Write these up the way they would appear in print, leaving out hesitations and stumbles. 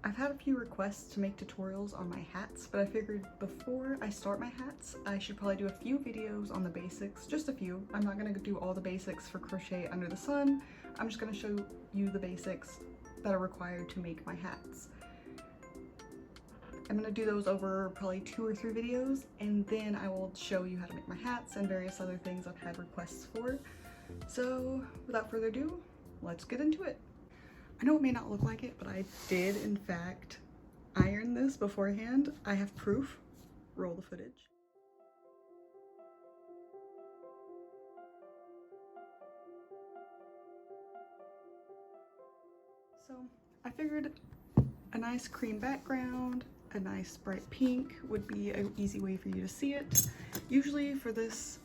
I've had a few requests to make tutorials on my hats, but I figured before I start my hats, I should probably do a few videos on the basics, just a few. I'm not gonna do all the basics for crochet under the sun. I'm just gonna show you the basics that are required to make my hats. I'm gonna do those over probably 2 or 3 videos, and then I will show you how to make my hats and various other things I've had requests for. So without further ado, let's get into it. I know it may not look like it, but I did in fact iron this beforehand. I have proof. Roll the footage. So I figured a nice cream background, a nice bright pink would be an easy way for you to see it. Usually for this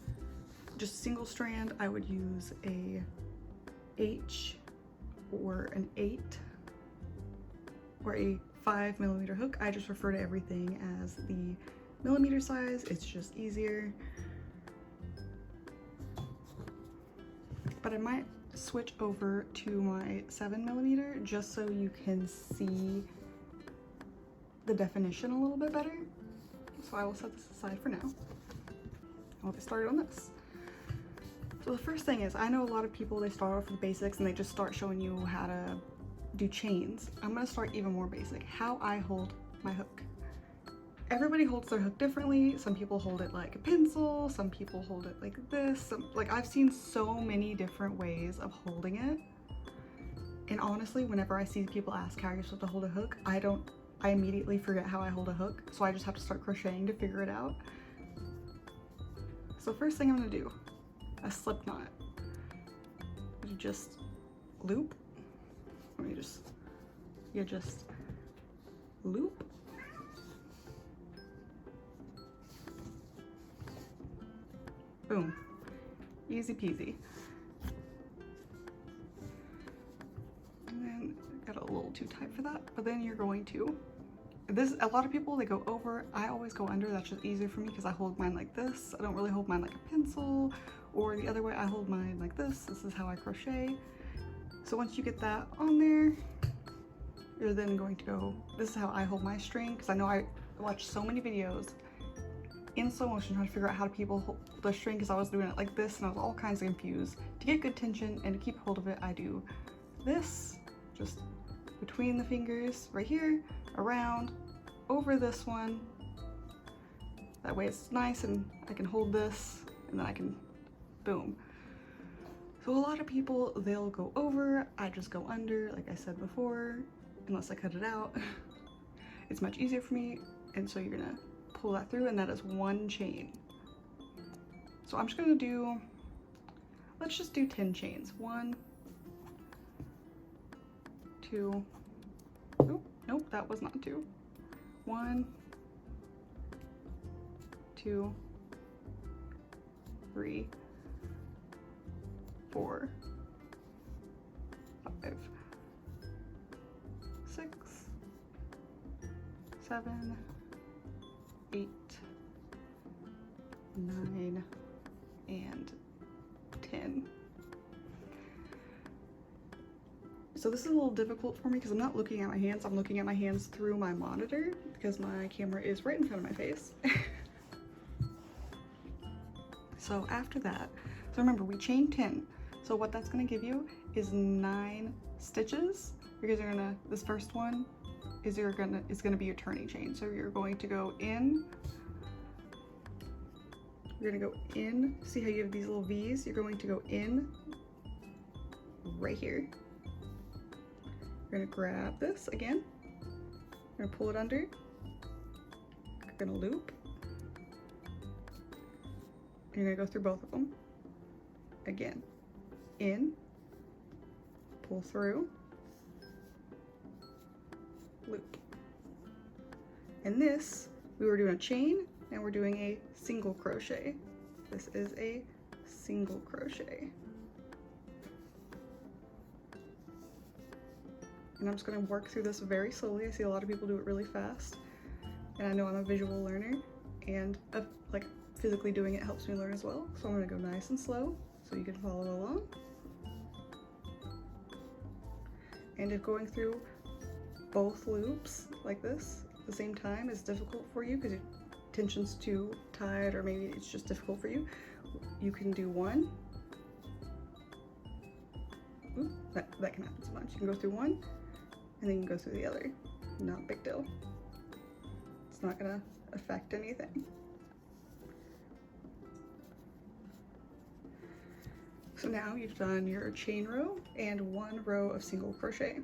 just single strand, I would use a H or an 8 or a 5mm hook. I just refer to everything as the millimeter size. It's just easier. But I might switch over to my 7mm just so you can see the definition a little bit better. So I will set this aside for now. I'll get started on this. So the first thing is, I know a lot of people, they start off with basics and they just start showing you how to do chains. I'm gonna start even more basic. How I hold my hook. Everybody holds their hook differently. Some people hold it like a pencil, some people hold it like this. Like I've seen so many different ways of holding it. And honestly, whenever I see people ask how you're supposed to hold a hook, I immediately forget how I hold a hook. So I just have to start crocheting to figure it out. So first thing I'm gonna do, a slip knot. You just loop, or you just loop, boom, easy peasy. And then got a little too tight for that, but then you're going to, a lot of people, they go over. I always go under. That's just easier for me because I hold mine like this. I don't really hold mine like a pencil, or the other way. I hold mine like this. This is how I crochet. So once you get that on there, you're then going to go, this is how I hold my string, because I know I watched so many videos in slow motion trying to figure out how people hold the string, because I was doing it like this and I was all kinds of confused. To get good tension and to keep hold of it, I do this, just between the fingers right here, around, over this one. That way it's nice and I can hold this and then I can, boom. So a lot of people, they'll go over. I just go under, like I said before, unless I cut it out. It's much easier for me. And so you're gonna pull that through, and that is one chain. So I'm just gonna do, let's just do 10 chains. 1, 2, oh, nope, that was not 2. 1, 2, 3, 4, 5, 6, 7, 8, 9, and 10. So this is a little difficult for me because I'm not looking at my hands. I'm looking at my hands through my monitor because my camera is right in front of my face. So after that, so remember we chained 10. So what that's gonna give you is 9 stitches, because you're gonna, this first one is gonna be your turning chain. So you're going to go in, you're gonna go in, see how you have these little V's? You're going to go in right here. You're gonna grab this again, you're gonna pull it under, you're gonna loop, and you're gonna go through both of them. Again, in, pull through, loop. And this, we were doing a chain, and we're doing a single crochet. This is a single crochet. And I'm just gonna work through this very slowly. I see a lot of people do it really fast. And I know I'm a visual learner, and like physically doing it helps me learn as well. So I'm gonna go nice and slow so you can follow along. And if going through both loops like this at the same time is difficult for you because your tension's too tight, or maybe it's just difficult for you, you can do one. Ooh, that can happen so much. You can go through one and then you can go through the other. Not a big deal. It's not gonna affect anything. So now you've done your chain row and 1 row of single crochet.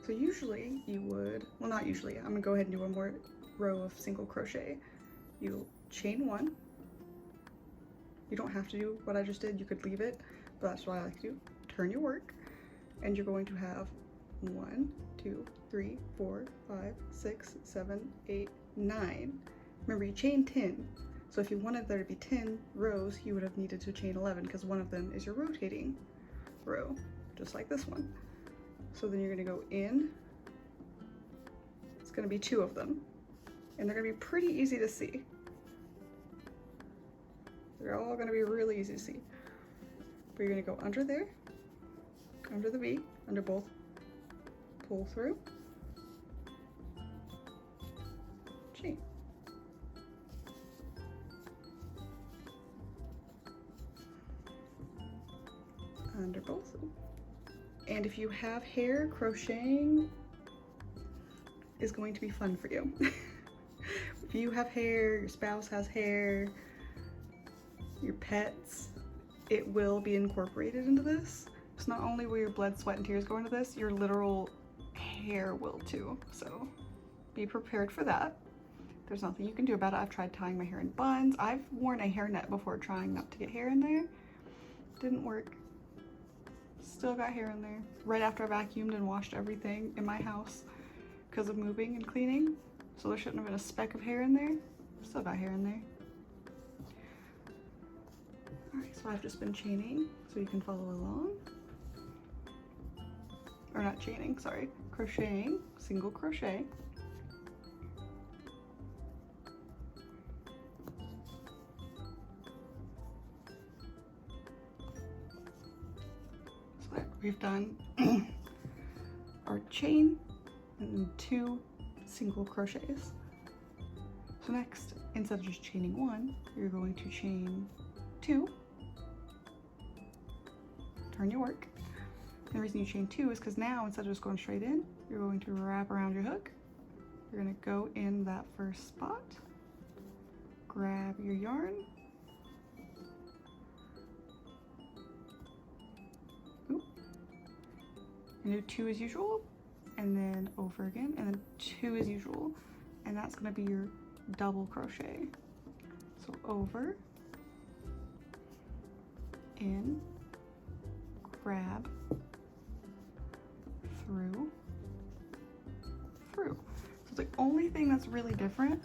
So usually you would, well, not usually, I'm gonna go ahead and do 1 more row of single crochet. You'll chain 1. You don't have to do what I just did, you could leave it, but that's what I like to do. Turn your work, and you're going to have 1, 2, 3, 4, 5, 6, 7, 8, 9. Remember, you chain 10. So if you wanted there to be 10 rows, you would have needed to chain 11 because one of them is your rotating row, just like this one. So then you're gonna go in. It's gonna be 2 of them, and they're gonna be pretty easy to see. They're all gonna be really easy to see. But you're gonna go under there, under the V, under both, pull through, chain. Under both. And if you have hair, crocheting is going to be fun for you. If you have hair, your spouse has hair, your pets, it will be incorporated into this. So not only will your blood, sweat, and tears go into this, your literal hair will too. So be prepared for that. There's nothing you can do about it. I've tried tying my hair in buns. I've worn a hairnet before trying not to get hair in there. Didn't work. Still got hair in there. Right after I vacuumed and washed everything in my house because of moving and cleaning. So there shouldn't have been a speck of hair in there. Still got hair in there. Alright, so I've just been chaining so you can follow along. Or not chaining, sorry. Crocheting, single crochet. We've done our chain and then 2 single crochets. So next, instead of just chaining 1, you're going to chain 2. Turn your work. And the reason you chain 2 is because now instead of just going straight in, you're going to wrap around your hook. You're going to go in that first spot, grab your yarn, and do 2 as usual, and then over again, and then 2 as usual, and that's going to be your double crochet. So over, in, grab, through, through. So the only thing that's really different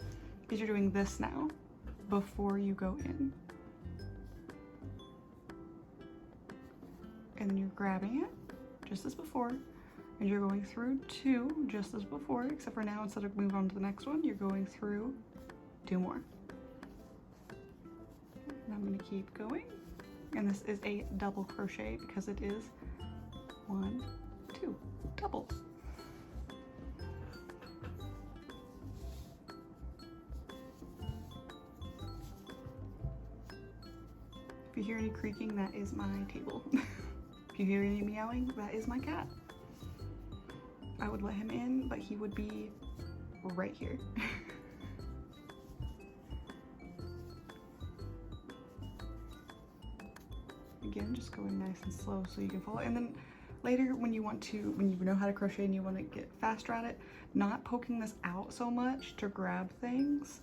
is you're doing this now before you go in, and then you're grabbing it just as before, and you're going through 2 just as before, except for now instead of moving on to the next one, you're going through 2 more. And I'm going to keep going, and this is a double crochet because it is 1, 2 doubles. If you hear any creaking, that is my table. If you hear any meowing, that is my cat. I would let him in, but he would be right here. Again, just going nice and slow so you can follow. And then later when you know how to crochet and you want to get faster at it, not poking this out so much to grab things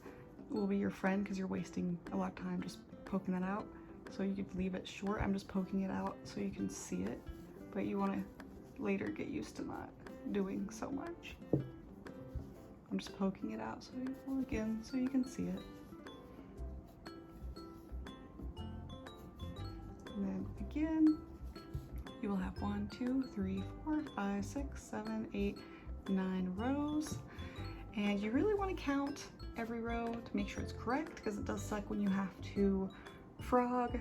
will be your friend because you're wasting a lot of time just poking that out. So you could leave it short. I'm just poking it out so you can see it, but you want to later get used to not doing so much. I'm just poking it out so you can see it. And then again, you will have 1, 2, 3, 4, 5, 6, 7, 8, 9 rows. And you really want to count every row to make sure it's correct, because it does suck when you have to frog,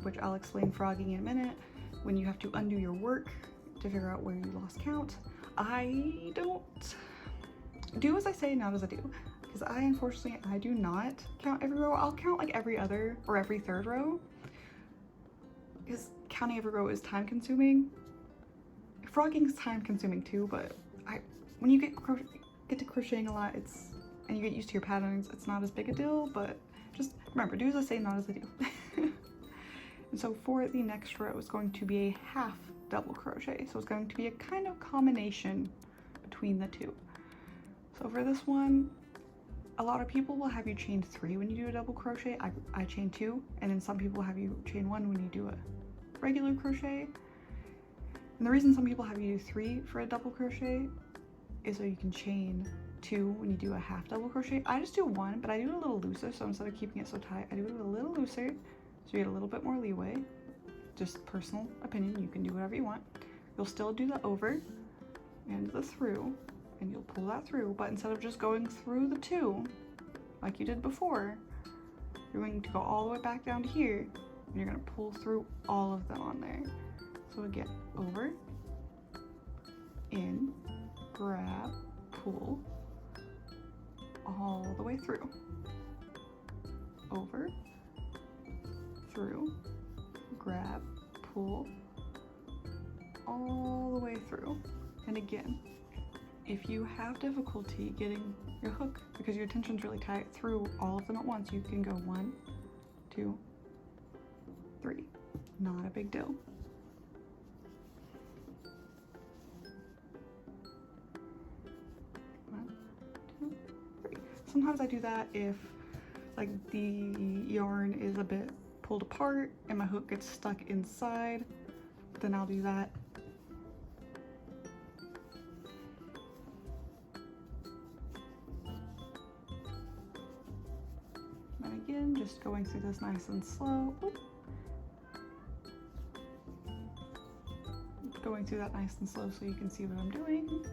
which I'll explain frogging in a minute, when you have to undo your work to figure out where you lost count. I don't do as I say, not as I do, because unfortunately I do not count every row. I'll count like every other or every third row, because counting every row is time consuming. Frogging is time consuming too, but when you get to crocheting a lot, and you get used to your patterns, it's not as big a deal. But just remember, do as I say, not as I do. And so for the next row, it's going to be a half double crochet. So it's going to be a kind of combination between the two. So for this one, a lot of people will have you chain 3 when you do a double crochet. I chain 2, and then some people have you chain 1 when you do a regular crochet. And the reason some people have you do 3 for a double crochet is so you can chain 2 when you do a half double crochet. I just do 1, but I do it a little looser. So instead of keeping it so tight, I do it a little looser, so you get a little bit more leeway. Just personal opinion, you can do whatever you want. You'll still do the over and the through, and you'll pull that through, but instead of just going through the 2 like you did before, you're going to go all the way back down to here, and you're going to pull through all of them on there. So again, over, in, grab, pull, all the way through, over, through, grab, pull, all the way through. And again, if you have difficulty getting your hook because your tension's really tight through all of them at once, you can go 1, 2, 3. Not a big deal. Sometimes I do that if like the yarn is a bit pulled apart and my hook gets stuck inside, then I'll do that. And again, just going through this nice and slow. Oop. Going through that nice and slow so you can see what I'm doing.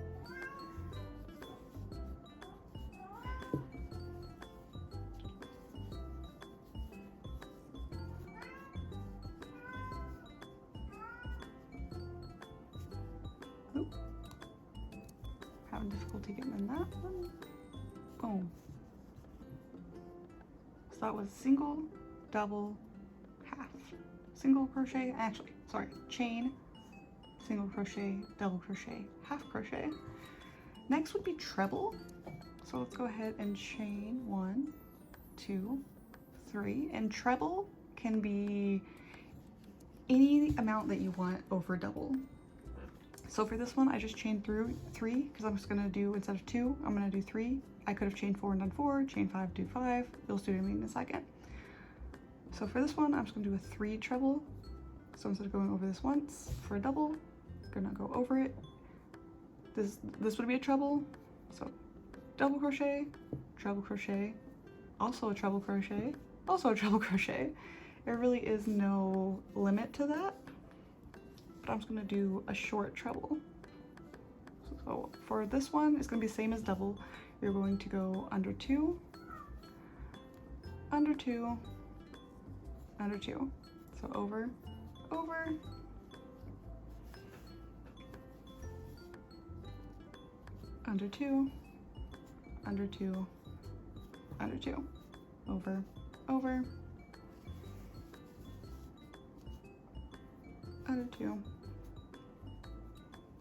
Having difficulty getting in that one. Boom. So that was single, double, half. Single crochet, actually, sorry, chain, single crochet, double crochet, half crochet. Next would be treble. So let's go ahead and chain 1, 2, 3. And treble can be any amount that you want over double. So for this one, I just chained through 3 because I'm just gonna do, instead of 2, I'm gonna do 3. I could have chained 4 and done 4, chain 5, do 5. You'll see what I mean in a second. So for this one, I'm just gonna do a 3 treble. So instead of going over this once for a double, I'm gonna go over it. This would be a treble. So double crochet, treble crochet, also a treble crochet, also a treble crochet. There really is no limit to that. But I'm just gonna do a short treble. So for this one, it's gonna be the same as double. You're going to go under 2, under 2, under 2. So over, over, under 2, under 2, under 2, over, over, under 2,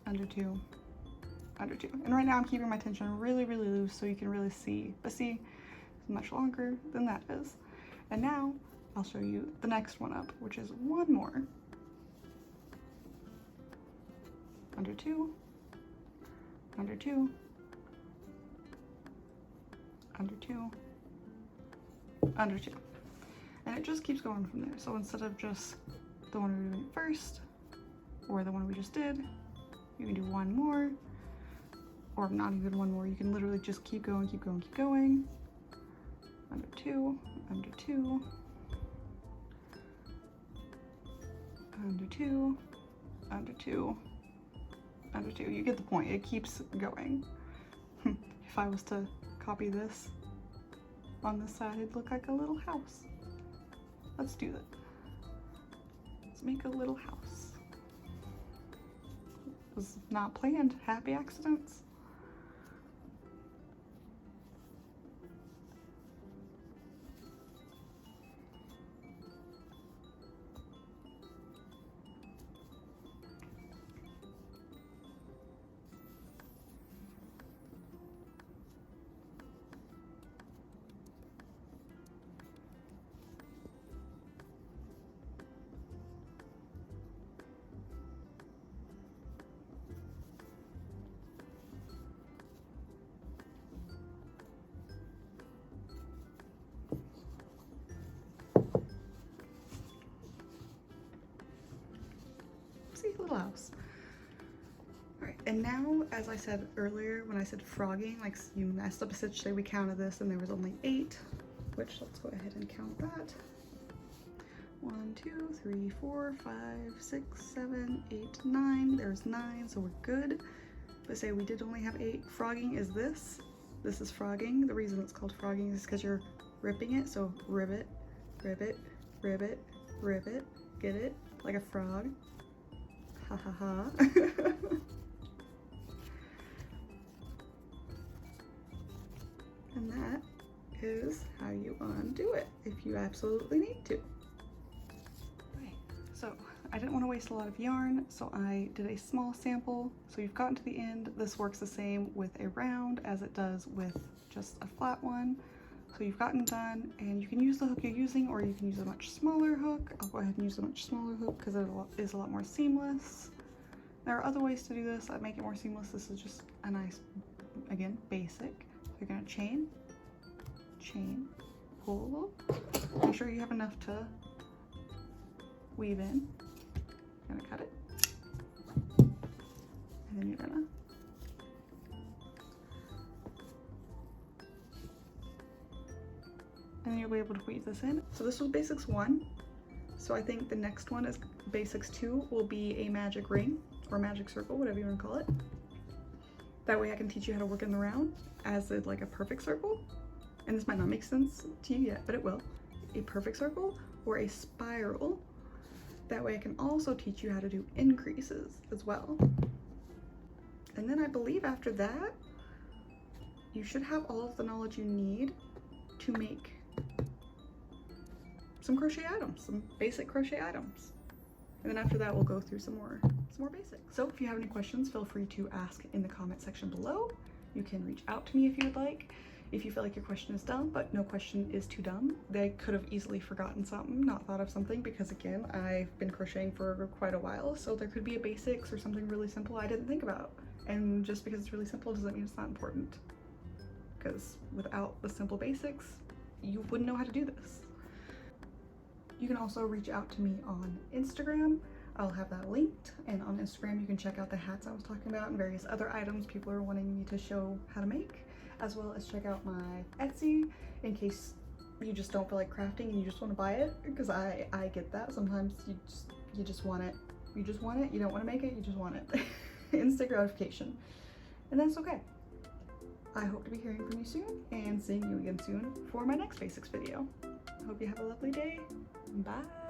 under 2, under 2. And right now I'm keeping my tension really, really loose so you can really see. But see, it's much longer than that is. And now I'll show you the next one up, which is one more. Under 2, under 2, under 2, under 2. And it just keeps going from there. So instead of just the one we were doing first, or the one we just did, you can do one more, or not even one more. You can literally just keep going, keep going, keep going. Under 2, under 2, under 2, under 2, under 2. You get the point. It keeps going. If I was to copy this on this side, it'd look like a little house. Let's do that. Let's make a little house. was not planned. Happy accidents. Little house. All right, and now, as I said earlier, when I said frogging, like you messed up a stitch, say we counted this and there was only 8, which let's go ahead and count that. 1, 2, 3, 4, 5, 6, 7, 8, 9. There's 9, so we're good. But say we did only have 8. Frogging is this. This is frogging. The reason it's called frogging is because you're ripping it. So rivet, rivet, rivet, rivet. Get it? Like a frog. Ha ha ha. And that is how you undo it if you absolutely need to. Okay, so I didn't want to waste a lot of yarn, so I did a small sample. So you've gotten to the end. This works the same with a round as it does with just a flat one. So you've gotten done, and you can use the hook you're using, or you can use a much smaller hook. I'll go ahead and use a much smaller hook because it is a lot more seamless. There are other ways to do this that make it more seamless. This is just a nice, again, basic. You're gonna chain, pull, make sure you have enough to weave in. You're gonna cut it, and then you're gonna and then you'll be able to weave this in. So this was basics 1. So I think the next one is basics 2 will be a magic ring or magic circle, whatever you want to call it. That way I can teach you how to work in the round as like a perfect circle. And this might not make sense to you yet, but it will. A perfect circle or a spiral. That way I can also teach you how to do increases as well. And then I believe after that, you should have all of the knowledge you need to make some crochet items, some basic crochet items. And then after that, we'll go through some more basics. So if you have any questions, feel free to ask in the comment section below. You can reach out to me if you would like. If you feel like your question is dumb, but no question is too dumb. They could have easily forgotten something, not thought of something, because again, I've been crocheting for quite a while, so there could be a basics or something really simple I didn't think about. And just because it's really simple doesn't mean it's not important. Because without the simple basics, you wouldn't know how to do this. You can also reach out to me on Instagram. I'll have that linked, and on Instagram you can check out the hats I was talking about and various other items people are wanting me to show how to make, as well as check out my Etsy in case you just don't feel like crafting and you just want to buy it, because I get that. Sometimes you just want it. You just want it, you don't want to make it, you just want it. Instant gratification. And that's okay. I hope to be hearing from you soon and seeing you again soon for my next basics video. I hope you have a lovely day. Bye.